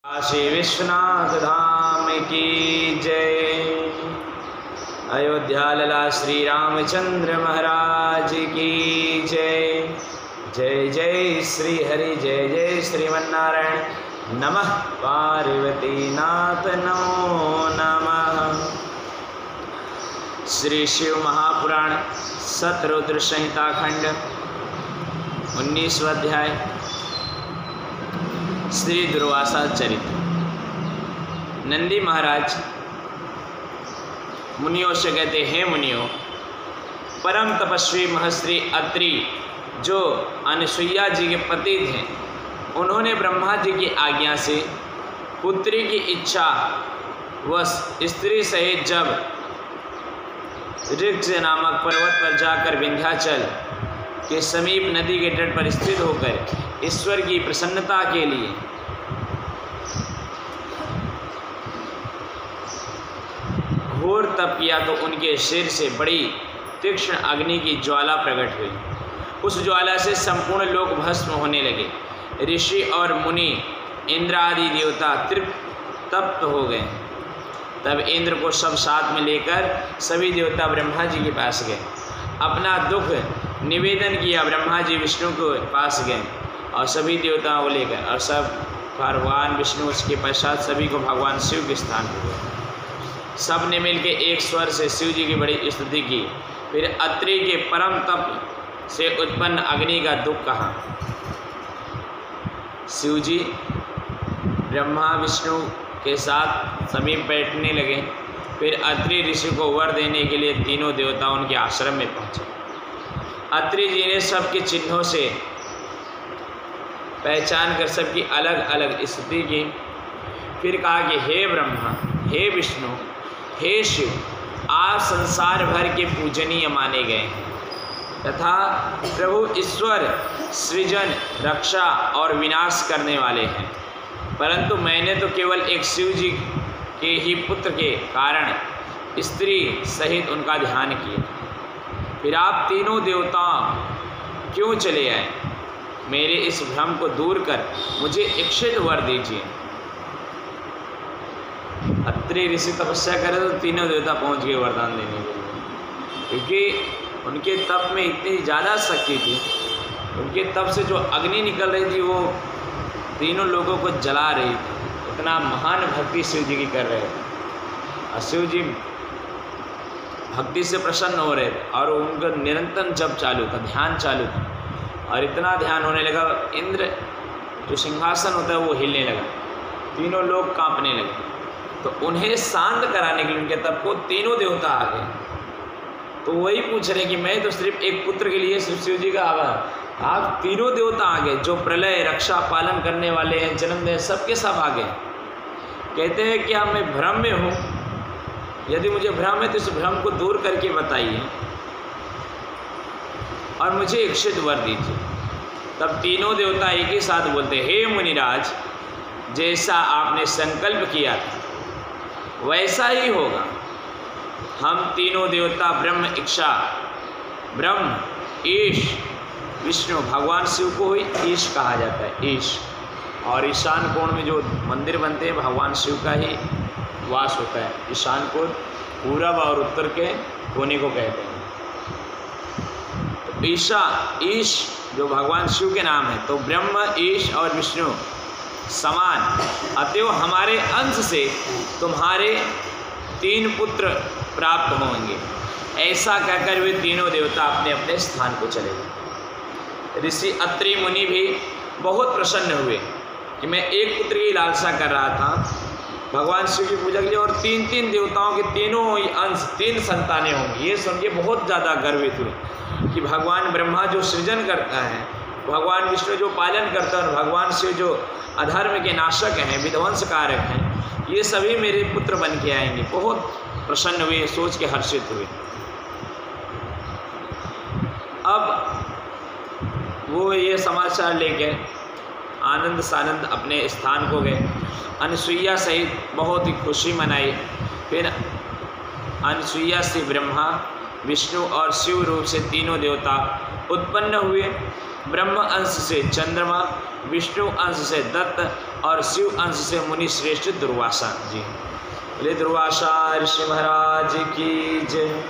काशी विश्वनाथ धाम की जय। अयोध्या लला श्री रामचंद्र महाराज की जय। जय जय श्री हरि, जय जय श्रीमन्नारायण। नमः पार्वती नाथ नमो नमः। श्री शिव महापुराण सतरुद्र संहिता खंड 19वां अध्याय श्री दुर्वासा चरित्र। नंदी महाराज मुनियों से कहते हैं, मुनियों, परम तपस्वी महर्षि अत्रि जो अनुसुईया जी के पति थे, उन्होंने ब्रह्मा जी की आज्ञा से पुत्री की इच्छा वश स्त्री सहित जब ऋक्ष नामक पर्वत पर जाकर विंध्याचल के समीप नदी के तट पर स्थित होकर ईश्वर की प्रसन्नता के लिए घोर तप किया तो उनके सिर से बड़ी तीक्ष्ण अग्नि की ज्वाला प्रकट हुई। उस ज्वाला से संपूर्ण लोक भस्म होने लगे। ऋषि और मुनि इंद्र आदि देवता तृप्त हो गए। तब इंद्र को सब साथ में लेकर सभी देवता ब्रह्मा जी के पास गए, अपना दुख निवेदन किया। ब्रह्मा जी विष्णु के पास गए और सभी देवताओं को लेकर, और सब भगवान विष्णु, उसके पश्चात सभी को भगवान शिव के स्थान पर गए। सब ने मिलकर एक स्वर से शिव जी की बड़ी स्तुति की। फिर अत्रि के परम तप से उत्पन्न अग्नि का दुख कहा। शिव जी ब्रह्मा विष्णु के साथ समीप बैठने लगे। फिर अत्रि ऋषि को वर देने के लिए तीनों देवता उनके आश्रम में पहुंचे। अत्रि जी ने सबके चिन्हों से पहचान कर सबकी अलग अलग स्तुति की। फिर कहा कि हे ब्रह्मा, हे विष्णु, हे शिव, आप संसार भर के पूजनीय माने गए हैं तथा प्रभु ईश्वर सृजन, रक्षा और विनाश करने वाले हैं। परंतु मैंने तो केवल एक शिव जी के ही पुत्र के कारण स्त्री सहित उनका ध्यान किया। फिर आप तीनों देवता क्यों चले आए? मेरे इस भ्रम को दूर कर मुझे इच्छित वर दीजिए। अत्रि ऋषि तपस्या करे तो तीनों देवता पहुंच गए वरदान देने के लिए, क्योंकि उनके तप में इतनी ज़्यादा शक्ति थी। उनके तप से जो अग्नि निकल रही थी वो तीनों लोगों को जला रही थी। इतना महान भक्ति शिव जी की कर रहे थे और शिव जी भक्ति से प्रसन्न हो रहे थे और उनका निरंतर जप चालू था, ध्यान चालू था। और इतना ध्यान होने लगा, इंद्र जो सिंहासन होता है वो हिलने लगा, तीनों लोग कांपने लगे। तो उन्हें शांत कराने के लिए उनके तप को तीनों देवता आ गए। तो वही पूछ रहे कि मैं तो सिर्फ एक पुत्र के लिए सिर्फ शिव जी का आभार, आप तीनों देवता आ गए जो प्रलय, रक्षा, पालन करने वाले हैं, जन्म दे, सबके सब आ गए। कहते हैं कि मैं भ्रम में हूँ, यदि मुझे भ्रम है तो इस भ्रम को दूर करके बताइए और मुझे इच्छित वर दीजिए। तब तीनों देवता एक ही साथ बोलते, हे मुनिराज, जैसा आपने संकल्प किया था वैसा ही होगा। हम तीनों देवता ब्रह्म, इच्छा, ब्रह्म, ईश, विष्णु, भगवान शिव को ही ईश कहा जाता है, ईश। और ईशान कोण में जो मंदिर बनते हैं भगवान शिव का ही वास होता है। ईशान कोण पूरब और उत्तर के कोने को कहते हैं। तो ईशा, ईश जो भगवान शिव के नाम है, तो ब्रह्म, ईश और विष्णु समान, अतएव हमारे अंश से तुम्हारे 3 पुत्र प्राप्त होंगे। ऐसा कहकर वे तीनों देवता अपने अपने स्थान को चले गए। ऋषि अत्रि मुनि भी बहुत प्रसन्न हुए कि मैं एक पुत्र की लालसा कर रहा था भगवान शिव की पूजा के लिए, और 3 देवताओं के तीनों ही अंश 3 संतानें होंगी। ये सुन के बहुत ज़्यादा गर्वित हुए कि भगवान ब्रह्मा जो सृजन करता है, भगवान विष्णु जो पालन करता है, और भगवान शिव जो अधर्म के नाशक हैं, विध्वंस कारक हैं, ये सभी मेरे पुत्र बन के आएंगे। बहुत प्रसन्न हुए, सोच के हर्षित हुए। अब वो ये समाचार लेकर आनंद सानंद अपने स्थान को गए। अनुसुईया सहित बहुत ही खुशी मनाई। फिर अनुसुईया से ब्रह्मा, विष्णु और शिव रूप से तीनों देवता उत्पन्न हुए ब्रह्म अंश से चंद्रमा, विष्णु अंश से दत्त और शिव अंश से मुनि श्रेष्ठ दुर्वासा जी। बोले दुर्वासा ऋषि महाराज की जय।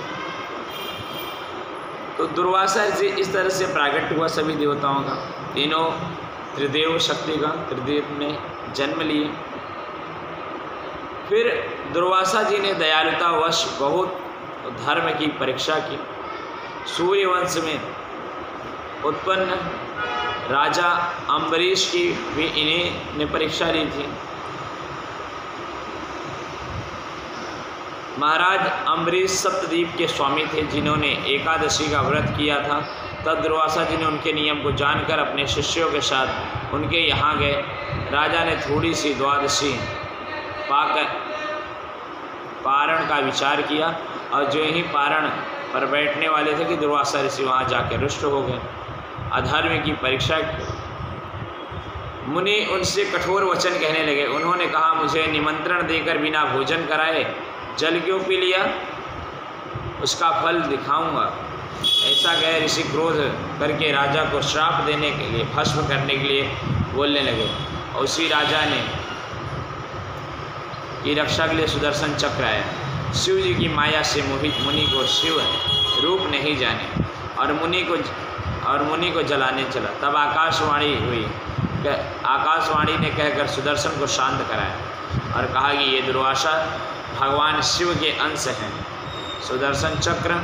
तो दुर्वासा ऋषि इस तरह से प्राकट हुआ सभी देवताओं का, तीनों त्रिदेव शक्ति का त्रिदेव में जन्म लिए। फिर दुर्वासा जी ने दयालुतावश बहुत धर्म की परीक्षा की। सूर्यवंश में उत्पन्न राजा अम्बरीश की भी इन्हीं ने परीक्षा ली थी। महाराज अम्बरीश सप्तद्वीप के स्वामी थे, जिन्होंने एकादशी का व्रत किया था। तब दुर्वासा जी ने उनके नियम को जानकर अपने शिष्यों के साथ उनके यहाँ गए। राजा ने थोड़ी सी द्वादशी पारण का विचार किया और जो ही पारण पर बैठने वाले थे कि दुर्वासा ऋषि वहाँ जाकर रुष्ट हो गए। अधर्म की परीक्षा मुनि उनसे कठोर वचन कहने लगे। उन्होंने कहा, मुझे निमंत्रण देकर बिना भोजन कराए जल क्यों पी लिया, उसका फल दिखाऊंगा। ऐसा कह ऋषि क्रोध करके राजा को श्राप देने के लिए, भस्म करने के लिए बोलने लगे। और उसी राजा ने की रक्षा के लिए सुदर्शन चक्र आया। शिव जी की माया से मोहित मुनि को शिव रूप नहीं जाने और मुनि को जलाने चला। तब आकाशवाणी हुई। आकाशवाणी ने कहकर सुदर्शन को शांत कराया और कहा कि ये दुर्वासा भगवान शिव के अंश हैं। सुदर्शन चक्र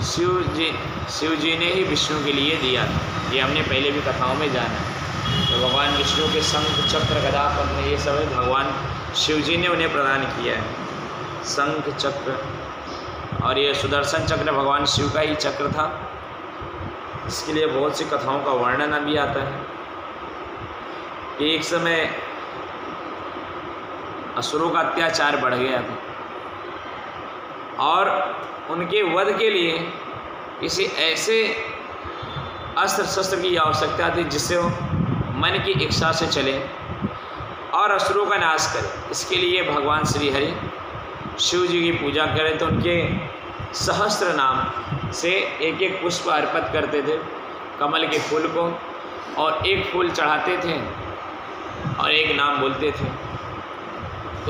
शिव जी ने ही विष्णु के लिए दिया था, ये हमने पहले भी कथाओं में जाना है। तो भगवान विष्णु के शंख चक्र गदा पद्म ये सब भगवान शिव जी ने उन्हें प्रदान किया है, शंख चक्र। और ये सुदर्शन चक्र भगवान शिव का ही चक्र था। इसके लिए बहुत सी कथाओं का वर्णन भी आता है कि एक समय असुरों का अत्याचार बढ़ गया था और उनके वध के लिए किसी ऐसे अस्त्र शस्त्र की आवश्यकता थी जिससे वो मन की इच्छा से चले और असुरों का नाश करे। इसके लिए भगवान श्री हरि शिव जी की पूजा करें तो उनके सहस्त्र नाम से एक एक पुष्प अर्पित करते थे, कमल के फूल को, और एक फूल चढ़ाते थे और एक नाम बोलते थे।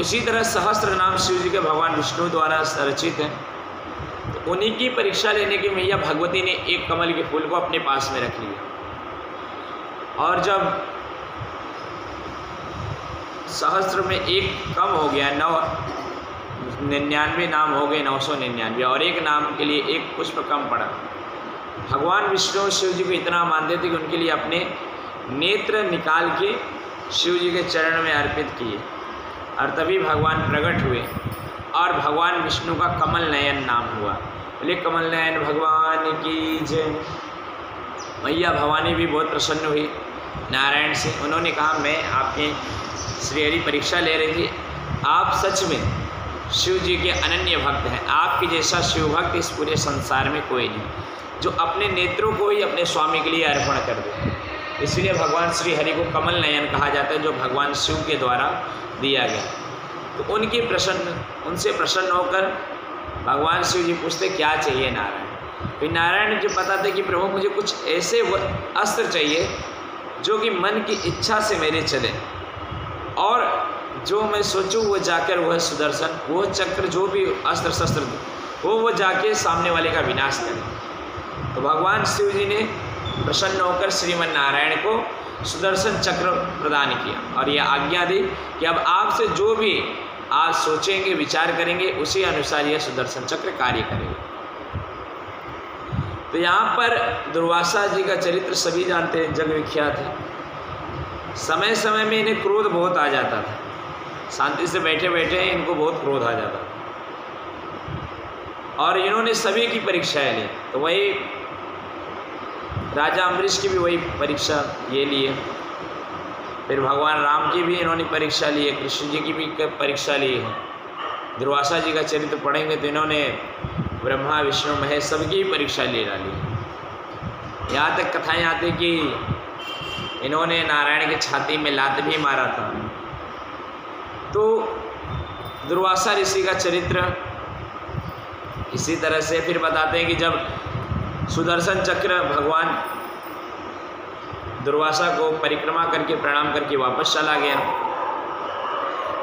उसी तरह सहस्त्र नाम शिव जी के भगवान विष्णु द्वारा रचित हैं। तो उन्हीं की परीक्षा लेने की मैया भगवती ने एक कमल के फूल को अपने पास में रख लिया और जब सहस्त्र में एक कम हो गया, 99 नाम हो गए 999 और एक नाम के लिए एक पुष्प कम पड़ा। भगवान विष्णु शिव जी को इतना मानते थे कि उनके लिए अपने नेत्र निकाल के शिव जी के चरण में अर्पित किए और तभी भगवान प्रकट हुए और भगवान विष्णु का कमल नयन नाम हुआ। बोले कमल नयन भगवान की जय। मैया भवानी भी बहुत प्रसन्न हुई नारायण से। उन्होंने कहा, मैं आपके श्री हरि परीक्षा ले रही थी, आप सच में शिव जी के अनन्य भक्त हैं। आपके जैसा शिव भक्त इस पूरे संसार में कोई नहीं, जो अपने नेत्रों को ही अपने स्वामी के लिए अर्पण कर दे। इसलिए भगवान श्री हरि को कमल नयन कहा जाता है, जो भगवान शिव के द्वारा दिया गया। तो उनसे प्रसन्न होकर भगवान शिव जी पूछते, क्या चाहिए नारायण। फिर नारायण जी बताते कि प्रभु मुझे कुछ ऐसे अस्त्र चाहिए जो कि मन की इच्छा से मेरे चले और जो मैं सोचूं वो जाकर वह सुदर्शन, वो चक्र, जो भी अस्त्र शस्त्र वो जाके सामने वाले का विनाश करे। तो भगवान शिव जी ने प्रसन्न होकर श्रीमन नारायण को सुदर्शन चक्र प्रदान किया और यह आज्ञा दी कि अब आपसे जो भी आज सोचेंगे विचार करेंगे उसी अनुसार यह सुदर्शन चक्र कार्य करेगा। तो यहाँ पर दुर्वासा जी का चरित्र सभी जानते हैं, जग विख्यात है। समय समय में इन्हें क्रोध बहुत आ जाता था, शांति से बैठे बैठे इनको बहुत क्रोध आ जाता था और इन्होंने सभी की परीक्षाएं ली। तो वही राजा अम्बरीश की भी वही परीक्षा ये लिए, फिर भगवान राम की भी इन्होंने परीक्षा ली है, कृष्ण जी की भी परीक्षा ली है। दुर्वासा जी का चरित्र पढ़ेंगे तो इन्होंने ब्रह्मा विष्णु महेश सबकी ही परीक्षा ले डाली। यहाँ तक कथाएँ आती कि इन्होंने नारायण की छाती में लात भी मारा था। तो दुर्वासा ऋषि का चरित्र इसी तरह से फिर बताते हैं कि जब सुदर्शन चक्र भगवान दुर्वासा को परिक्रमा करके प्रणाम करके वापस चला गया।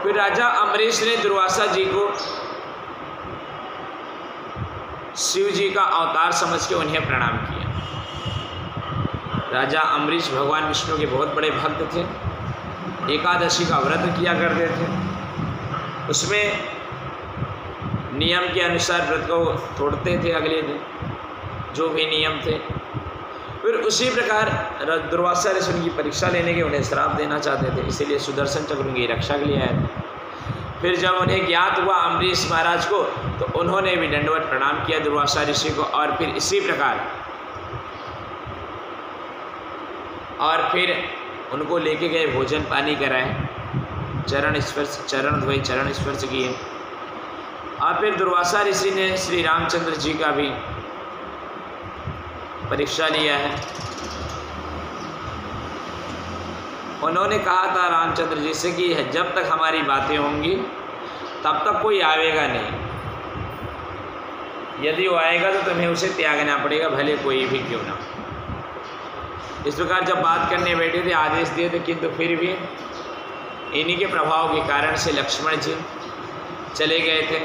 फिर राजा अम्बरीश ने दुर्वासा जी को शिव जी का अवतार समझ के उन्हें प्रणाम किया। राजा अम्बरीश भगवान विष्णु के बहुत बड़े भक्त थे, एकादशी का व्रत किया करते थे, उसमें नियम के अनुसार व्रत को तोड़ते थे अगले दिन, जो भी नियम थे। फिर उसी प्रकार दुर्वासा ऋषि उनकी परीक्षा लेने के उन्हें श्राप देना चाहते थे, इसीलिए सुदर्शन चक्र उनकी रक्षा के लिए आए थे। फिर जब उन्हें ज्ञात हुआ अम्बरीश महाराज को, तो उन्होंने भी दंडवत प्रणाम किया दुर्वासा ऋषि को, और फिर इसी प्रकार और फिर उनको लेके गए, भोजन पानी कराए, चरण स्पर्श, चरण धोए, चरण स्पर्श किए। और फिर दुर्वासा ऋषि ने श्री रामचंद्र जी का भी परीक्षा लिया है। उन्होंने कहा था रामचंद्र जी से कि जब तक हमारी बातें होंगी तब तक कोई आएगा नहीं, यदि वो आएगा तो तुम्हें उसे त्यागना पड़ेगा, भले कोई भी क्यों ना। इस प्रकार जब बात करने बैठे थे, आदेश दिए थे, किंतु फिर भी इन्हीं के प्रभाव के कारण से लक्ष्मण जी चले गए थे।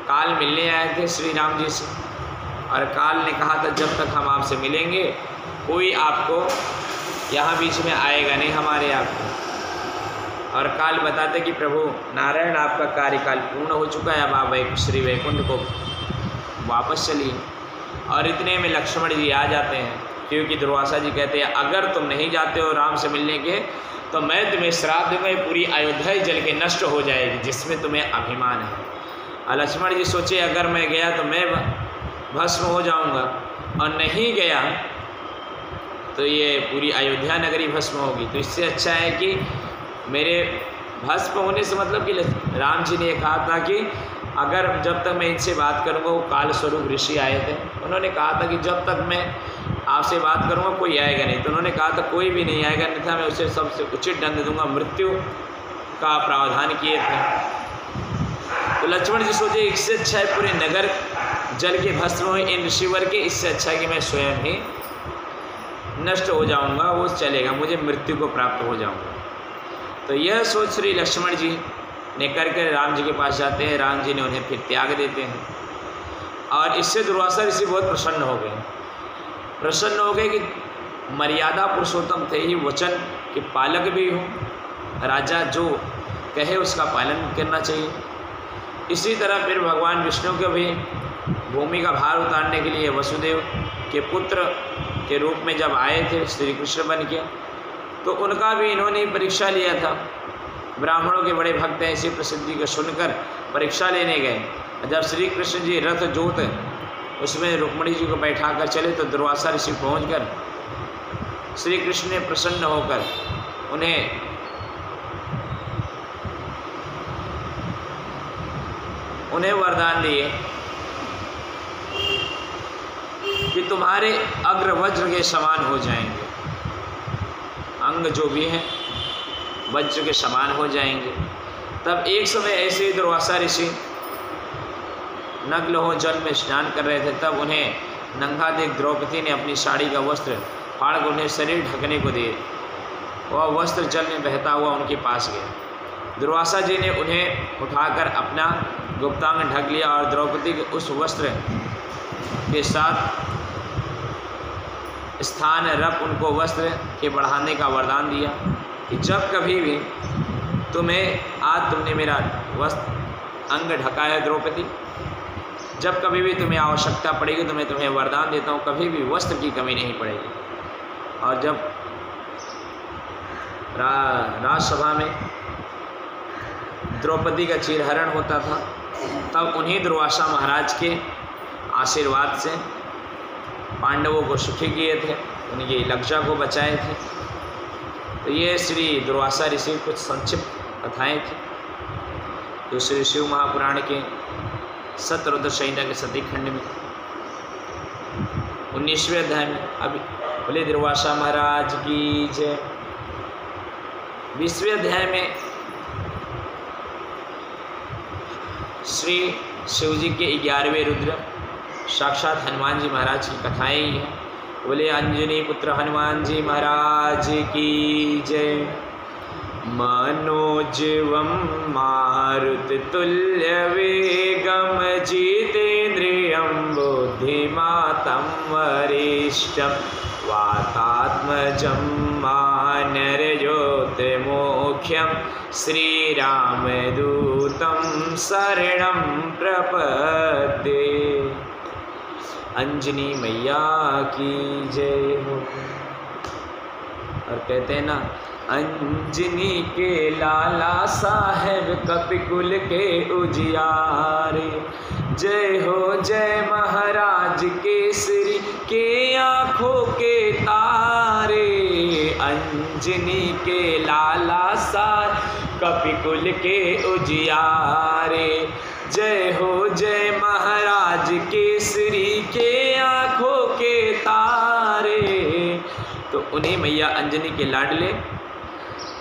काल मिलने आए थे श्री राम जी से, और काल ने कहा था जब तक हम आपसे मिलेंगे कोई आपको यहाँ बीच में आएगा नहीं हमारे आपको। और काल बताते कि प्रभु नारायण आपका कार्यकाल पूर्ण हो चुका है, अब आप श्री वैकुंठ को वापस चलिए। और इतने में लक्ष्मण जी आ जाते हैं, क्योंकि दुर्वासा जी कहते हैं अगर तुम नहीं जाते हो राम से मिलने के तो मैं तुम्हें श्राप दूंगा, पूरी अयोध्या ही जल के नष्ट हो जाएगी जिसमें तुम्हें अभिमान है। और लक्ष्मण जी सोचे अगर मैं गया तो मैं भस्म हो जाऊंगा, और नहीं गया तो ये पूरी अयोध्या नगरी भस्म होगी। तो इससे अच्छा है कि मेरे भस्म होने से मतलब कि राम जी ने कहा था कि अगर जब तक मैं इनसे बात करूँगा, वो काल स्वरूप ऋषि आए थे, उन्होंने कहा था कि जब तक मैं आपसे बात करूँगा कोई आएगा नहीं। तो उन्होंने कहा था कोई भी नहीं आएगा, नहीं था मैं उसे सबसे उचित दंड दूंगा, मृत्यु का प्रावधान किए थे। तो लक्ष्मण जी सोचे इससे अच्छा है पूरे नगर जल के भस्म हो इन ऋषिवर के, इससे अच्छा है कि मैं स्वयं ही नष्ट हो जाऊंगा, वो चलेगा, मुझे मृत्यु को प्राप्त हो जाऊंगा। तो यह सोच श्री लक्ष्मण जी ने करके राम जी के पास जाते हैं। राम जी ने उन्हें फिर त्याग देते हैं, और इससे दुर्वासा ऋषि बहुत प्रसन्न हो गए कि मर्यादा पुरुषोत्तम थे ही, वचन के पालक भी हों, राजा जो कहे उसका पालन करना चाहिए। इसी तरह फिर भगवान विष्णु को भी भूमि का भार उतारने के लिए वसुदेव के पुत्र के रूप में जब आए थे श्री कृष्ण बन के, तो उनका भी इन्होंने परीक्षा लिया था। ब्राह्मणों के बड़े भक्त हैं, इसी प्रसिद्धि को सुनकर परीक्षा लेने गए। जब श्री कृष्ण जी रथ जोत उसमें रुक्मिणी जी को बैठा कर चले, तो दुर्वासा ऋषि पहुँचकर श्री कृष्ण ने प्रसन्न होकर उन्हें वरदान दिए कि तुम्हारे अग्र वज्र के समान हो जाएंगे, अंग जो भी हैं वज्र के समान हो जाएंगे। तब एक समय ऐसे ही दुर्वासा ऋषि नग्न हो जल में स्नान कर रहे थे, तब उन्हें नंगा देख द्रौपदी ने अपनी साड़ी का वस्त्र फाड़ कर उन्हें शरीर ढकने को दिए। वह वस्त्र जल में बहता हुआ उनके पास गया। दुर्वासा जी ने उन्हें उठाकर अपना गुप्तांग ढक लिया, और द्रौपदी के उस वस्त्र के साथ स्थान रख उनको वस्त्र के बढ़ाने का वरदान दिया कि जब कभी भी तुमने मेरा वस्त्र अंग ढका है द्रौपदी, जब कभी भी तुम्हें आवश्यकता पड़ेगी तो मैं तुम्हें वरदान देता हूँ, कभी भी वस्त्र की कमी नहीं पड़ेगी। और जब राजसभा में द्रौपदी का चीरहरण होता था, तब उन्हीं दुर्वासा महाराज के आशीर्वाद से पांडवों को सुखी किए थे, उनकी लज्जा को बचाए थे। तो ये श्री दुर्वासा ऋषि कुछ संक्षिप्त कथाएँ थी जो श्री शिव महापुराण के सतरुद्र संहिता के सती खंड में 19वें अध्याय में अभी बोले दुर्वासा महाराज की जय। 20वें अध्याय में श्री शिव जी के 11वें रुद्र साक्षात हनुमान जी महाराज की कथाएं ही हैं। बोले अंजनी पुत्र हनुमान जी महाराज की जय। मनोजवं मारुततुल्यवेगं जितेन्द्रियं बुद्धिमतं वरिष्ठं वातात्मजं वानरयोधमुख्यं श्रीरामदूतं शरणं प्रपद्ये। अंजनी मैया की जय हो। और कहते हैं ना, अंजनी के लाला साहेब कपिकुल के उजियारे, जय हो जय महाराज केसरी के आँखों के तारे। अंजनी के लाला साहेब कपिकुल के उजियारे, जय हो जय महाराज केसरी के आँखों के तारे। तो उन्हीं मैया अंजनी के लाडले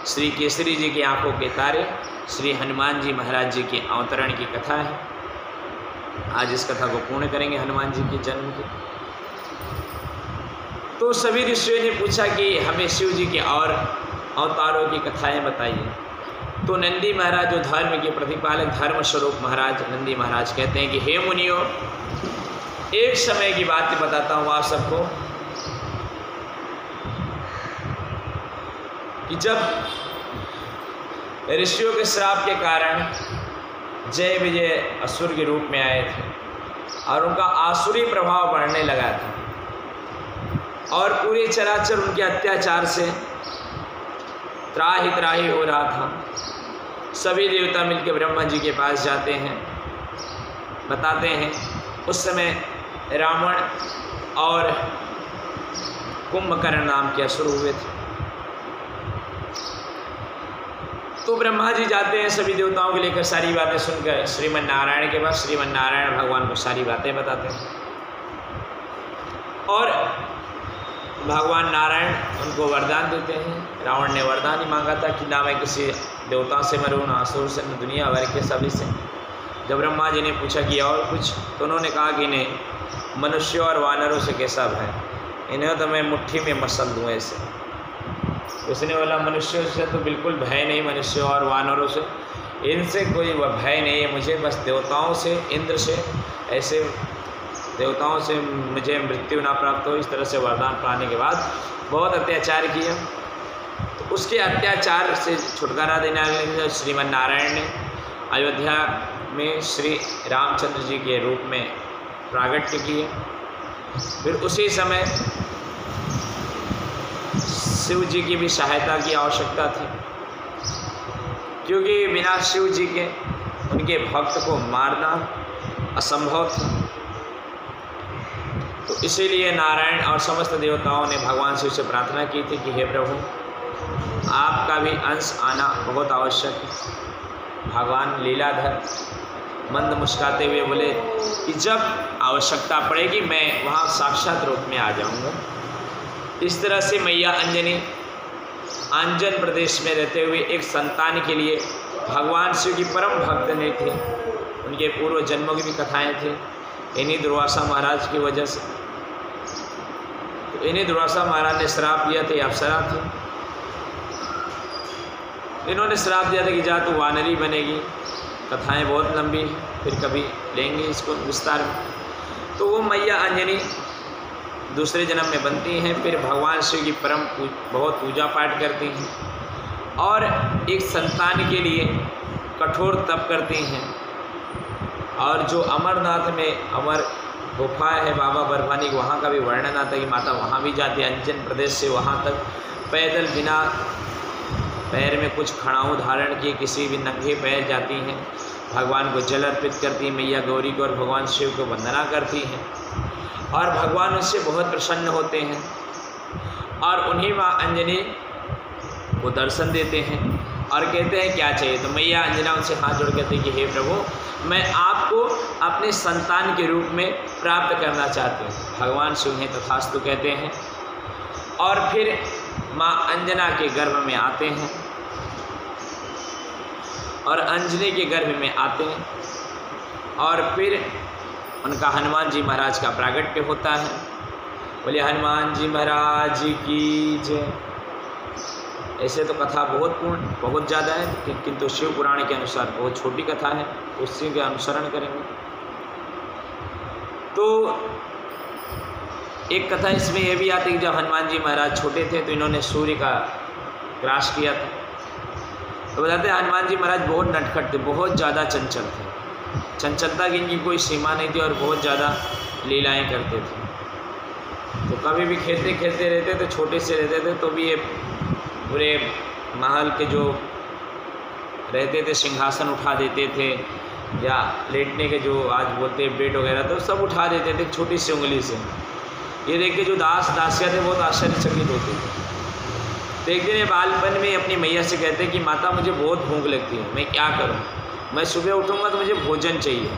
श्री केसरी जी की आंखों के तारे श्री हनुमान जी महाराज जी के अवतरण की कथा है। आज इस कथा को पूर्ण करेंगे हनुमान जी के जन्म की। तो सभी ऋषियों ने पूछा कि हमें शिव जी के और अवतारों की कथाएं बताइए। तो नंदी महाराज जो धर्म के प्रतिपालक धर्म स्वरूप महाराज नंदी महाराज कहते हैं कि हे मुनियों, एक समय की बात बताता हूँ आप सबको कि जब ऋषियों के श्राप के कारण जय विजय असुर के रूप में आए थे और उनका आसुरी प्रभाव बढ़ने लगा था और पूरे चराचर उनके अत्याचार से त्राही त्राही हो रहा था। सभी देवता मिलकर ब्रह्मा जी के पास जाते हैं, बताते हैं उस समय रावण और कुंभकर्ण नाम के असुर हुए थे। तो ब्रह्मा जी जाते हैं सभी देवताओं को लेकर, सारी बातें सुनकर श्रीमन नारायण के पास। श्रीमन नारायण भगवान को सारी बातें बताते हैं और भगवान नारायण उनको वरदान देते हैं। रावण ने वरदान ही मांगा था कि ना मैं किसी देवता से मरूँ, ना असुर से, न दुनिया भर के सभी से। जब ब्रह्मा जी ने पूछा कि और कुछ, तो उन्होंने कहा कि इन्हें मनुष्यों और वानरों से कैसा भय, इन्हें तो मैं मुट्ठी में मसल दूँ ऐसे। उसने बोला मनुष्यों से तो बिल्कुल भय नहीं, मनुष्यों और वानरों से इनसे कोई भय नहीं है मुझे, बस देवताओं से, इंद्र से, ऐसे देवताओं से मुझे मृत्यु ना प्राप्त हो। इस तरह से वरदान पाने के बाद बहुत अत्याचार किया। तो उसके अत्याचार से छुटकारा देने के लिए श्रीमन नारायण ने अयोध्या में श्री रामचंद्र जी के रूप में प्रागट्य किए। फिर उसी समय शिव जी की भी सहायता की आवश्यकता थी, क्योंकि बिना शिव जी के उनके भक्त को मारना असंभव था। तो इसीलिए नारायण और समस्त देवताओं ने भगवान शिव से प्रार्थना की थी कि हे प्रभु, आपका भी अंश आना बहुत आवश्यक है। भगवान लीलाधर मंद मुस्कुराते हुए बोले कि जब आवश्यकता पड़ेगी मैं वहाँ साक्षात रूप में आ जाऊँगा। इस तरह से मैया अंजनी आंजन प्रदेश में रहते हुए एक संतान के लिए भगवान शिव की परम भक्त ने थी। उनके पूर्व जन्मों की भी कथाएं थी इन्हीं दुर्वासा महाराज की वजह से। तो इन्हीं दुर्वासा महाराज ने श्राप दिया था, अप्सरा थी, इन्होंने श्राप दिया था कि जा तू वानरी बनेगी। कथाएं बहुत लंबी, फिर कभी लेंगे इसको विस्तार में। तो वो मैया अंजनी दूसरे जन्म में बनती हैं, फिर भगवान शिव की बहुत पूजा पाठ करती हैं और एक संतान के लिए कठोर तप करती हैं। और जो अमरनाथ में अमर गुफा है बाबा बर्फानी, वहाँ का भी वर्णन आता है कि माता वहाँ भी जाती है। अंजन प्रदेश से वहाँ तक पैदल बिना पैर में कुछ खड़ाऊ धारण किए किसी भी नंगे पैर जाती हैं। भगवान को जल अर्पित करती हैं, मैया गौरी को और भगवान शिव को वंदना करती हैं और भगवान उससे बहुत प्रसन्न होते हैं और उन्हीं माँ अंजनी को दर्शन देते हैं और कहते हैं क्या चाहिए। तो मैया अंजना उनसे हाथ जोड़ कहते हैं कि हे प्रभु, मैं आपको अपने संतान के रूप में प्राप्त करना चाहती हूँ। भगवान शिव ने तथास्तु कहते हैं और फिर माँ अंजना के गर्भ में आते हैं और अंजनी के गर्भ में आते हैं और फिर उनका हनुमान जी महाराज का प्रागट्य होता है। बोले हनुमान जी महाराज की जय। ऐसे तो कथा बहुत ज़्यादा है, किंतु शिव पुराण के अनुसार बहुत छोटी कथा है, उसी के अनुसरण करेंगे। तो एक कथा इसमें यह भी आती है कि जब हनुमान जी महाराज छोटे थे तो इन्होंने सूर्य का ग्रास किया था। तो बताते हैं हनुमान जी महाराज बहुत नटखट थे, बहुत ज़्यादा चंचल थे। चंचलता की इनकी कोई सीमा नहीं थी और बहुत ज़्यादा लीलाएं करते थे। तो कभी भी खेलते खेलते रहते थे, छोटे से रहते थे तो भी ये पूरे महल के जो रहते थे सिंहासन उठा देते थे, या लेटने के जो आज बोलते हैं बेड वगैरह, तो सब उठा देते थे छोटी सी उंगली से। ये देख के जो दास दासियाँ थे बहुत आश्चर्यचकित होते थे। तो एक दिन ये बालपन में अपनी मैया से कहते कि माता मुझे बहुत भूख लगती है, मैं क्या करूं? मैं सुबह उठूंगा तो मुझे भोजन चाहिए।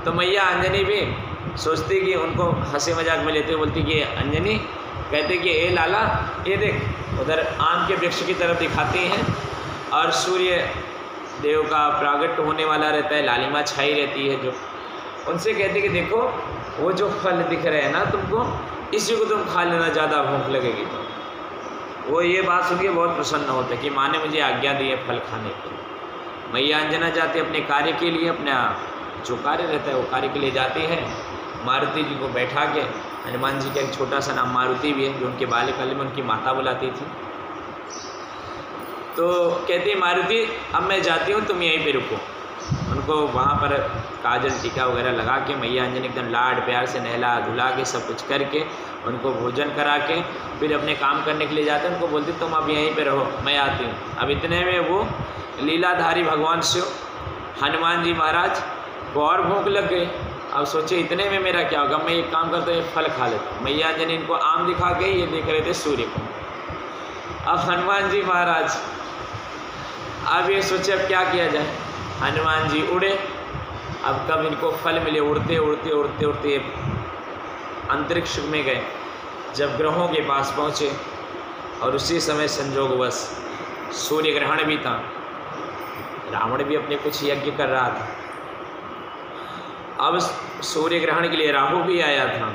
तो मैया अंजनी भी सोचती कि उनको हंसी मजाक में लेते, बोलती कि अंजनी, कहते कि ए लाला, ये देख उधर आम के वृक्ष की तरफ दिखाती हैं और सूर्य देव का प्रागट्य होने वाला रहता है, लालिमा छाई रहती है जो। उनसे कहते कि देखो वो जो फल दिख रहे हैं ना तुमको, इसी को तुम खा लेना, ज़्यादा भूख लगेगी तो। वो ये बात सुन के बहुत प्रसन्न होता है कि माँ ने मुझे आज्ञा दी है फल खाने की। मैया अंजना जाती अपने कार्य के लिए, अपना जो कार्य रहता है वो कार्य के लिए जाती है। मारुति जी को बैठा के, हनुमान जी का एक छोटा सा नाम मारुति भी है जो उनके बाल्यकाल में उनकी माता बुलाती थी। तो कहती है मारुति अब मैं जाती हूँ, तुम यहीं पे रुको। उनको वहाँ पर काजल टीका वगैरह लगा के मैया अंजनी एकदम लाड प्यार से नहला धुला के सब कुछ करके उनको भोजन करा के फिर अपने काम करने के लिए जाते। उनको बोलती तुम अब यहीं पे रहो, मैं आती हूँ। अब इतने में वो लीलाधारी भगवान शिव हनुमान जी महाराज को और भूख लग गई। अब सोचे इतने में मेरा क्या होगा, मैं एक काम करता हूँ फल खा लेता हूँ। मैया अंजनी इनको आम दिखा के ये देख रहे थे सूर्य को। अब हनुमान जी महाराज अब ये सोचे अब क्या किया जाए। हनुमान जी उड़े। अब कब इनको फल मिले, उड़ते उड़ते उड़ते उड़ते अंतरिक्ष में गए। जब ग्रहों के पास पहुँचे और उसी समय संजोगवश सूर्य ग्रहण भी था, रावण भी अपने कुछ यज्ञ कर रहा था। अब सूर्य ग्रहण के लिए राहु भी आया था।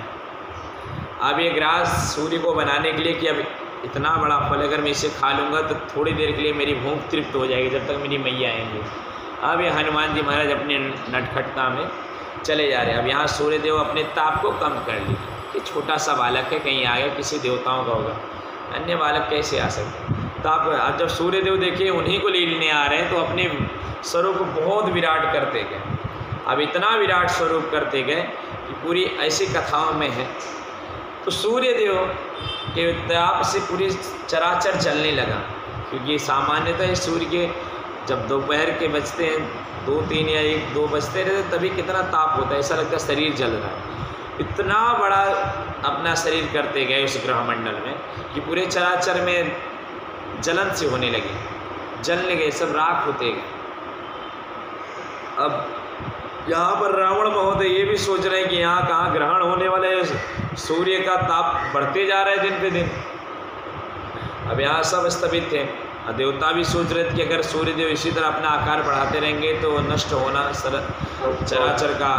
अब ये ग्रास सूर्य को बनाने के लिए कि अब इतना बड़ा फल अगर मैं इसे खा लूँगा तो थोड़ी देर के लिए मेरी भूख तृप्त हो जाएगी, जब तक मेरी मैया आएंगी। अब ये हनुमान जी महाराज अपने नटखटता में चले जा रहे हैं। अब यहाँ सूर्यदेव अपने ताप को कम कर लिए कि छोटा सा बालक है, कहीं आ गया किसी देवताओं का होगा, अन्य बालक कैसे आ सकते। तो अब जब सूर्यदेव देखिए उन्हीं को लेने आ रहे हैं तो अपने स्वरूप को बहुत विराट करते गए। अब इतना विराट स्वरूप करते गए कि पूरी ऐसी कथाओं में है। तो सूर्यदेव के ताप से पूरी चराचर जलने लगा, क्योंकि सामान्यतः सूर्य के जब दोपहर के बजते हैं 2-3 या 1-2 बजते रहते तभी कितना ताप होता है, ऐसा लगता है शरीर जल रहा है। इतना बड़ा अपना शरीर करते गए उस ग्रह मंडल में कि पूरे चराचर में जलन से होने लगी, जलने गए, सब राख होते गए। अब यहाँ पर रावण महोदय ये भी सोच रहे हैं कि यहाँ कहाँ ग्रहण होने वाले है, सूर्य का ताप बढ़ते जा रहा है दिन पे दिन। अब यहाँ सब स्थगित थे। देवता भी सोच रहे थे कि अगर सूर्यदेव इसी तरह अपना आकार बढ़ाते रहेंगे तो नष्ट होना चराचर का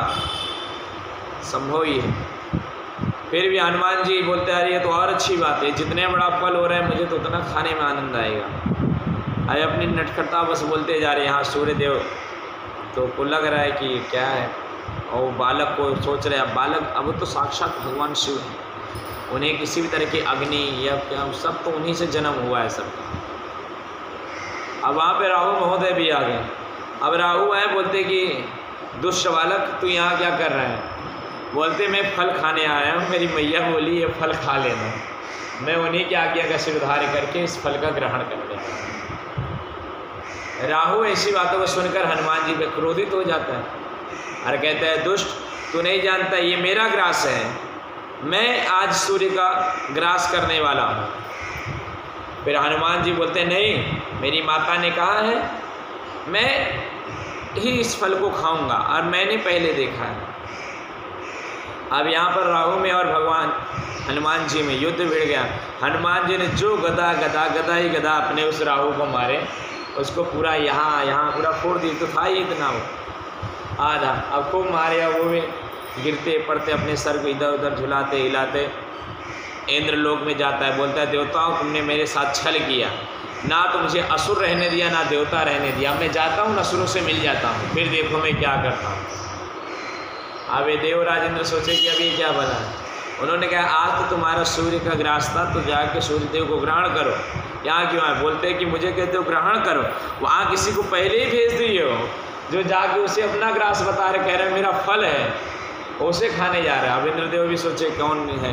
संभव ही है। फिर भी हनुमान जी बोलते आ रही है तो और अच्छी बात है, जितने बड़ा फल हो रहा है मुझे तो उतना खाने में आनंद आएगा। अरे अपनी नटखटता बस बोलते जा रहे हैं। यहाँ सूर्यदेव तो को लग रहा है कि क्या है, और बालक को सोच रहे हैं बालक अब तो साक्षात भगवान शिव है, उन्हें किसी भी तरह की अग्नि या क्या सब तो उन्हीं से जन्म हुआ है सब। अब वहाँ पे राहु महोदय भी आ गए। अब राहु आए, बोलते कि दुष्ट बालक तू यहाँ क्या कर रहा है। बोलते मैं फल खाने आया हूँ, मेरी मैया बोली ये फल खा लेना, मैं उन्हीं की आज्ञा का सिरधार्य करके इस फल का ग्रहण कर लेता। राहु ऐसी बातों को सुनकर हनुमान जी पे क्रोधित हो जाता है और कहता है दुष्ट तू नहीं जानता ये मेरा ग्रास है, मैं आज सूर्य का ग्रास करने वाला हूँ। फिर हनुमान जी बोलते हैं नहीं, मेरी माता ने कहा है मैं ही इस फल को खाऊंगा और मैंने पहले देखा है। अब यहाँ पर राहु में और भगवान हनुमान जी में युद्ध भिड़ गया। हनुमान जी ने जो गदा ही गदा अपने उस राहु को मारे, उसको पूरा यहाँ पूरा फोड़ दी। तो था ही इतना वो आधा, अब खूब मारे, वो भी गिरते पड़ते अपने सर को इधर उधर झुलाते हिलाते इंद्रलोक में जाता है, बोलता है देवताओं तुमने मेरे साथ छल किया, ना तो मुझे असुर रहने दिया ना देवता रहने दिया, मैं जाता हूँ असुरों से मिल जाता हूँ, फिर देखो मैं क्या करता हूँ। अब ये देवराज इंद्र सोचे कि अभी क्या बना है। उन्होंने कहा आज तो तुम्हारा सूर्य का ग्रास था, तो जाके सूर्य देव को ग्रहण करो। यहाँ क्यों आए? बोलते हैं कि मुझे कहते हो ग्रहण करो, वहाँ किसी को पहले ही भेज दिए हो जो जाके उसे अपना ग्रास बता रहे, कह रहे मेरा फल है, उसे खाने जा रहे हैं। अब इंद्रदेव भी सोचे कौन है।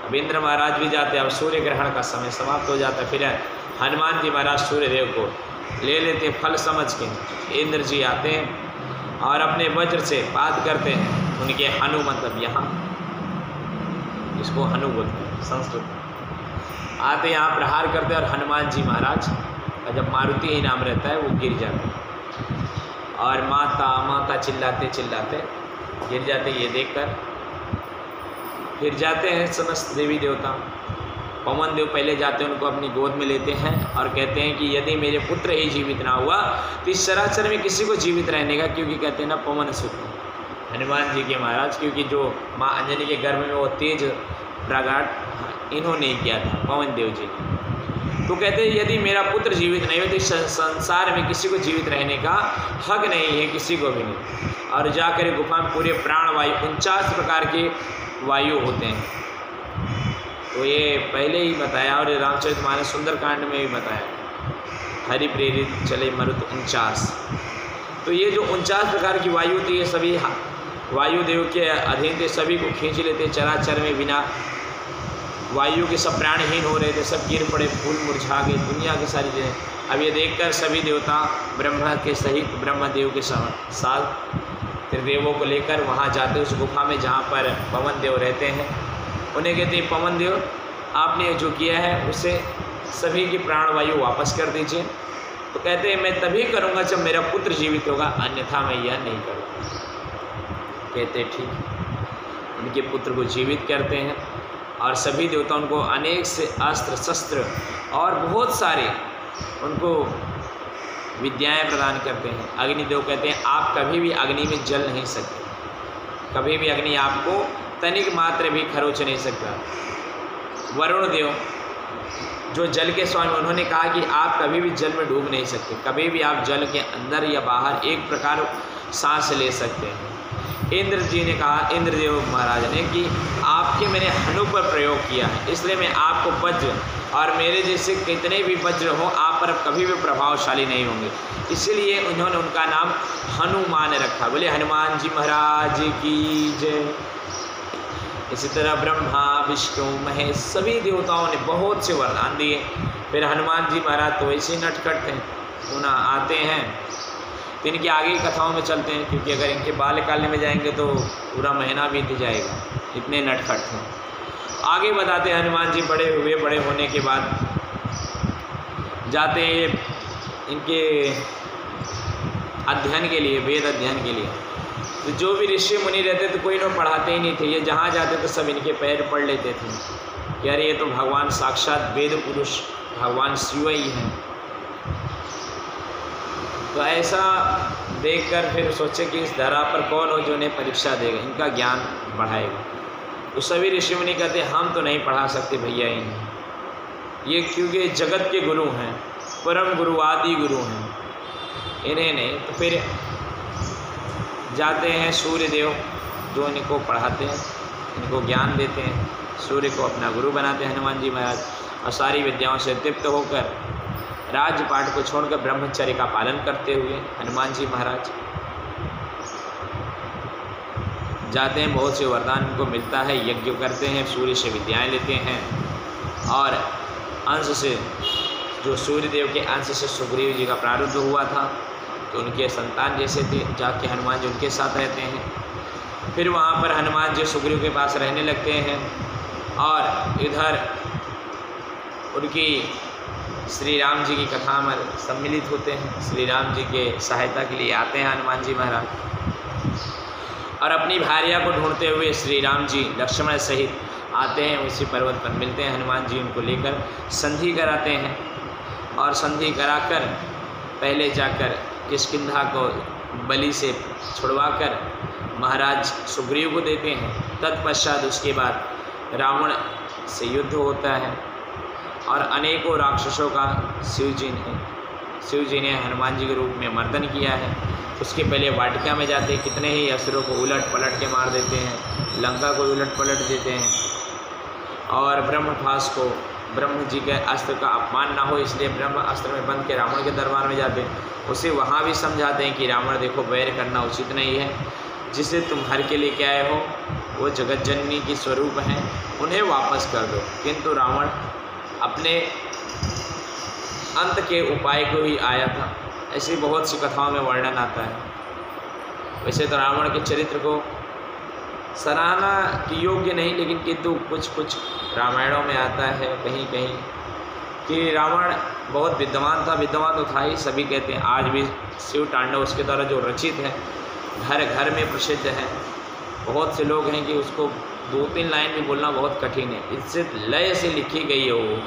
अब इंद्र महाराज भी जाते हैं। अब सूर्य ग्रहण का समय समाप्त हो जाता है। फिर हनुमान जी महाराज सूर्य देव को ले लेते फल समझ के। इंद्र जी आते हैं और अपने वज्र से पात करते हैं। उनके हनु मतलब यहाँ इसको हनु बोलते हैं संस्कृत में। आते यहाँ प्रहार करते हैं और हनुमान जी महाराज का जब मारुति ही नाम रहता है वो गिर जाते हैं और माता माता चिल्लाते चिल्लाते गिर जाते। ये देखकर फिर जाते हैं समस्त देवी देवता। पवन देव पहले जाते हैं, उनको अपनी गोद में लेते हैं और कहते हैं कि यदि मेरे पुत्र ही जीवित ना हुआ तो इस चराचर में किसी को जीवित रहने का, क्योंकि कहते हैं ना पवन सुत हनुमान जी के महाराज, क्योंकि जो माँ अंजनी के गर्भ में वो तेज प्रगाट इन्होंने ही किया था पवन देव जी ने। तो कहते हैं यदि मेरा पुत्र जीवित नहीं हो तो इस संसार में किसी को जीवित रहने का हक नहीं है, किसी को भी नहीं। और जाकर गुफा में पूरे प्राण वायु 49 प्रकार के वायु होते हैं। तो ये पहले ही बताया और रामचरितमानस सुंदरकांड में भी बताया, हरि प्रेरित चले मरुत 49। तो ये जो 49 प्रकार की वायु थी, ये सभी वायुदेव के अधीन थे, सभी को खींच लेते चराचर में। बिना वायु के सब प्राणहीन हो रहे थे, सब गिर पड़े, फूल मुरझा गए, दुनिया की सारी चीज़ें। अब ये देखकर सभी देवता ब्रह्मा के सहित ब्रह्मदेव के साथ त्रिदेवों को लेकर वहाँ जाते उस गुफा में जहाँ पर पवन देव रहते हैं। उन्हें कहते हैं पवन देव आपने जो किया है उससे सभी की प्राणवायु वापस कर दीजिए। तो कहते हैं मैं तभी करूँगा जब मेरा पुत्र जीवित होगा, अन्यथा मैं यह नहीं करूँगा। कहते ठीक। उनके पुत्र को जीवित करते हैं और सभी देवता उनको अनेक से अस्त्र शस्त्र और बहुत सारे उनको विद्याएं प्रदान करते हैं। अग्निदेव कहते हैं आप कभी भी अग्नि में जल नहीं सकते, कभी भी अग्नि आपको तनिक मात्र भी खरोच नहीं सकता। वरुण देव जो जल के स्वामी, उन्होंने कहा कि आप कभी भी जल में डूब नहीं सकते, कभी भी आप जल के अंदर या बाहर एक प्रकार सांस ले सकते हैं। इंद्र जी ने कहा, इंद्रदेव महाराज ने, कि आपके मैंने हनु पर प्रयोग किया है, इसलिए मैं आपको वज्र और मेरे जैसे कितने भी वज्र हों आप पर कभी भी प्रभावशाली नहीं होंगे, इसीलिए उन्होंने उनका नाम हनुमान रखा। बोले हनुमान जी महाराज की जय। इसी तरह ब्रह्मा विष्णु महेश सभी देवताओं ने बहुत से वरदान दिए। फिर हनुमान जी महाराज तो वैसे ही नटखट थे, पुनः आते हैं तो इनकी आगे की कथाओं में चलते हैं, क्योंकि अगर इनके बाल्यकाल में जाएंगे तो पूरा महीना बीत जाएगा, इतने नटखट थे। आगे बताते हैं हनुमान जी बड़े हुए, बड़े होने के बाद जाते हैं इनके अध्ययन के लिए, वेद अध्ययन के लिए। तो जो भी ऋषि मुनि रहते तो कोई इन्हें पढ़ाते ही नहीं थे, ये जहाँ जाते तो सब इनके पैर पढ़ लेते थे कि अरे ये तो भगवान साक्षात वेद पुरुष भगवान शिव ही हैं। तो ऐसा देखकर फिर सोचे कि इस धरा पर कौन हो जो इन्हें परीक्षा देगा, इनका ज्ञान बढ़ाएगा। तो सभी ऋषि मुनि कहते हम तो नहीं पढ़ा सकते भैया इन्हें, ये क्योंकि जगत के गुरु हैं, परम गुरु आदि गुरु हैं, इन्हें नहीं। तो फिर जाते हैं सूर्य देव जो इनको पढ़ाते हैं, इनको ज्ञान देते हैं, सूर्य को अपना गुरु बनाते हैं हनुमान जी महाराज। और सारी विद्याओं से तृप्त होकर राजपाट को छोड़कर ब्रह्मचर्य का पालन करते हुए हनुमान जी महाराज जाते हैं। बहुत से वरदान उनको मिलता है, यज्ञ करते हैं, सूर्य से विद्याएं लेते हैं। और अंश से जो सूर्य देव के अंश से सुग्रीव जी का प्रारब्ध हुआ था, तो उनके संतान जैसे थे, जाके हनुमान जी उनके साथ रहते हैं। फिर वहाँ पर हनुमान जी सुग्रीव के पास रहने लगते हैं और इधर उनकी श्री राम जी की कथा में सम्मिलित होते हैं। श्री राम जी के सहायता के लिए आते हैं हनुमान जी महाराज और अपनी भार्या को ढूंढते हुए श्री राम जी लक्ष्मण सहित आते हैं। उसी पर्वत पर मिलते हैं हनुमान जी, उनको लेकर संधि कराते हैं और संधि कराकर पहले जाकर किष्किंधा को बलि से छुड़वाकर महाराज सुग्रीव को देते हैं। तत्पश्चात उसके बाद रावण से युद्ध होता है और अनेकों राक्षसों का शिव जी ने हनुमान जी के रूप में मर्दन किया है। उसके पहले वाटिका में जाते कितने ही असुरों को उलट पलट के मार देते हैं, लंका को उलट पलट देते हैं, और ब्रह्मपाश को ब्रह्म जी के अस्त्र का अपमान ना हो इसलिए ब्रह्म अस्त्र में बंद के रावण के दरबार में जाते हैं। उसे वहाँ भी समझाते हैं कि रावण देखो, वैर करना उचित नहीं है, जिसे तुम हर के लेके आए हो वो जगत जननी की स्वरूप हैं, उन्हें वापस कर दो। किंतु रावण अपने अंत के उपाय को ही आया था। ऐसी बहुत सी कथाओं में वर्णन आता है। वैसे तो रावण के चरित्र को सराहना की योग्य नहीं, लेकिन किंतु कुछ कुछ रामायणों में आता है कहीं कहीं कि रावण बहुत विद्वान था। विद्वान तो था ही, सभी कहते हैं। आज भी शिव तांडव उसके द्वारा जो रचित है घर घर में प्रसिद्ध है। बहुत से लोग हैं कि उसको 2-3 लाइन भी बोलना बहुत कठिन है। इससे लय से लिखी गई है वो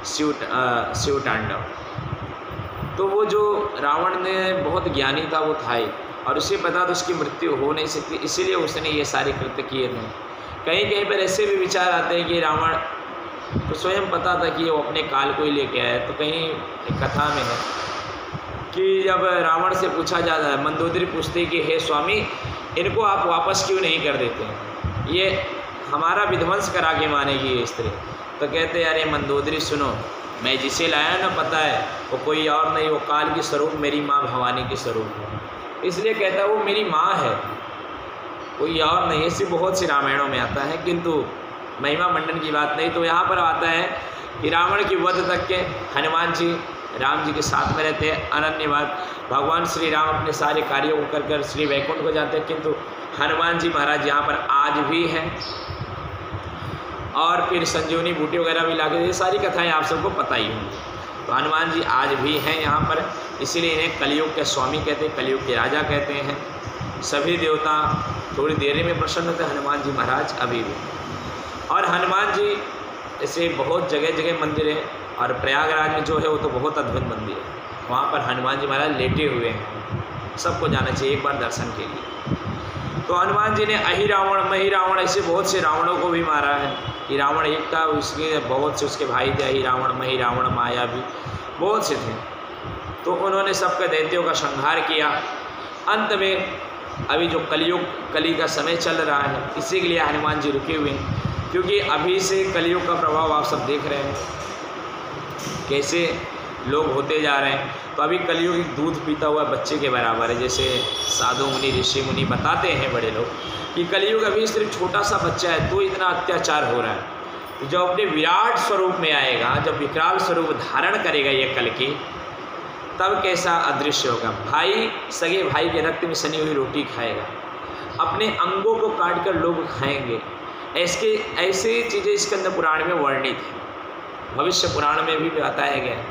शिव तांडव। तो वो जो रावण ने बहुत ज्ञानी था वो था ही, और उसे पता था उसकी मृत्यु हो नहीं सकती, इसीलिए उसने ये सारे कृत्य किए थे। कहीं कहीं पर ऐसे भी विचार आते हैं कि रावण तो स्वयं पता था कि वो अपने काल को ही लेके आया। तो कहीं एक कथा में है कि जब रावण से पूछा जाता है, मंदोदरी पूछते कि हे स्वामी, इनको आप वापस क्यों नहीं कर देते हैं, ये हमारा विध्वंस करा के मानेगी ये स्त्री। तो कहते अरे मंदोदरी सुनो, मैं जिसे लाया ना पता है वो कोई और नहीं, वो काल की स्वरूप मेरी माँ भवानी की स्वरूप है, इसलिए कहता है वो मेरी माँ है, कोई और नहीं। ऐसी बहुत सी रामायणों में आता है, किंतु महिमा मंडन की बात नहीं। तो यहाँ पर आता है कि रावण की वध तक के हनुमान जी राम जी के साथ में रहते हैं। अनन्यवाद भगवान श्री राम अपने सारे कार्यों को कर श्री वैकुंठ को जाते हैं, किंतु हनुमान जी महाराज यहाँ पर आज भी हैं। और फिर संजीवनी बूटी वगैरह भी लाके, ये सारी कथाएं आप सबको पता ही होंगी। तो हनुमान जी आज भी हैं यहाँ पर, इसीलिए इन्हें कलयुग के स्वामी कहते हैं, कलयुग के राजा कहते हैं। सभी देवता थोड़ी देर में प्रसन्न थे, हनुमान जी महाराज अभी भी। और हनुमान जी ऐसे बहुत जगह जगह मंदिर है, और प्रयागराज में जो है वो तो बहुत अद्भुत मंदिर है। वहाँ पर हनुमान जी महाराज लेटे हुए हैं, सबको जाना चाहिए एक बार दर्शन के लिए। तो हनुमान जी ने अहि रावण मही रावण ऐसे बहुत से रावणों को भी मारा है। कि रावण एक था, उसके बहुत से उसके भाई थे, अहि रावण मही रावण माया भी बहुत से थे। तो उन्होंने सबके दैत्यों का संहार किया। अंत में अभी जो कली का समय चल रहा है, इसी के लिए हनुमान जी रुके हुए हैं, क्योंकि अभी से कलयुग का प्रभाव आप सब देख रहे हैं कैसे लोग होते जा रहे हैं। तो अभी कलयुग एक दूध पीता हुआ बच्चे के बराबर है। जैसे साधु मुनि ऋषि मुनि बताते हैं बड़े लोग कि कलयुग अभी सिर्फ छोटा सा बच्चा है, तो इतना अत्याचार हो रहा है। तो जब अपने विराट स्वरूप में आएगा, जब विकराल स्वरूप धारण करेगा ये कल्कि, तब कैसा अदृश्य होगा। भाई सगे भाई के रक्त में सनी हुई रोटी खाएगा, अपने अंगों को काट कर लोग खाएंगे। ऐसे चीज़ें इसके अंदर पुराण में वर्णित है, भविष्य पुराण में भी बताया गया।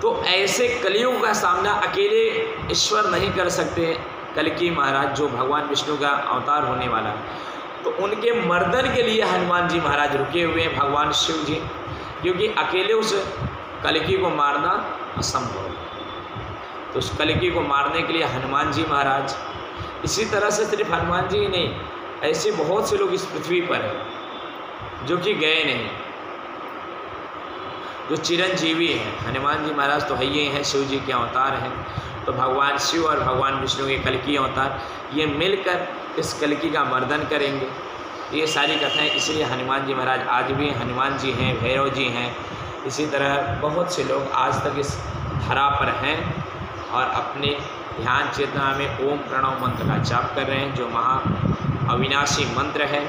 तो ऐसे कलयुग का सामना अकेले ईश्वर नहीं कर सकते। कल्कि महाराज जो भगवान विष्णु का अवतार होने वाला है, तो उनके मर्दन के लिए हनुमान जी महाराज रुके हुए हैं, भगवान शिव जी, क्योंकि अकेले उस कल्कि को मारना असंभव है। तो उस कल्कि को मारने के लिए हनुमान जी महाराज, इसी तरह से सिर्फ हनुमान जी ही नहीं, ऐसे बहुत से लोग इस पृथ्वी पर हैं जो कि गए नहीं, जो चिरंजीवी हैं। हनुमान जी महाराज तो है ही हैं, शिव जी के अवतार हैं। तो भगवान शिव और भगवान विष्णु के कल्कि अवतार ये मिलकर इस कल्कि का मर्दन करेंगे। ये सारी कथाएं, इसलिए हनुमान जी महाराज आज भी हनुमान जी हैं, भैरव जी हैं। इसी तरह बहुत से लोग आज तक इस धरा पर हैं और अपने ध्यान चेतना में ओम प्रणव मंत्र का जाप कर रहे हैं, जो महा अविनाशी मंत्र है।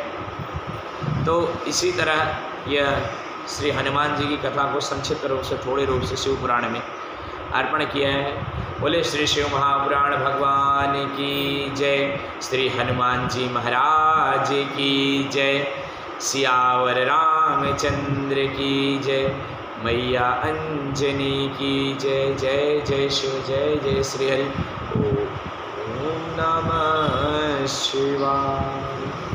तो इसी तरह यह श्री हनुमान जी की कथा को संक्षिप्त रूप से थोड़े रूप से शिव पुराण में अर्पण किया है। बोले श्री शिव महापुराण भगवान की जय, श्री हनुमान जी महाराज की जय, सियावर रामचंद्र की जय, मैया अंजनी की जय। जय जय शिव, जय जय श्री हरि। ओम नमः शिवाय।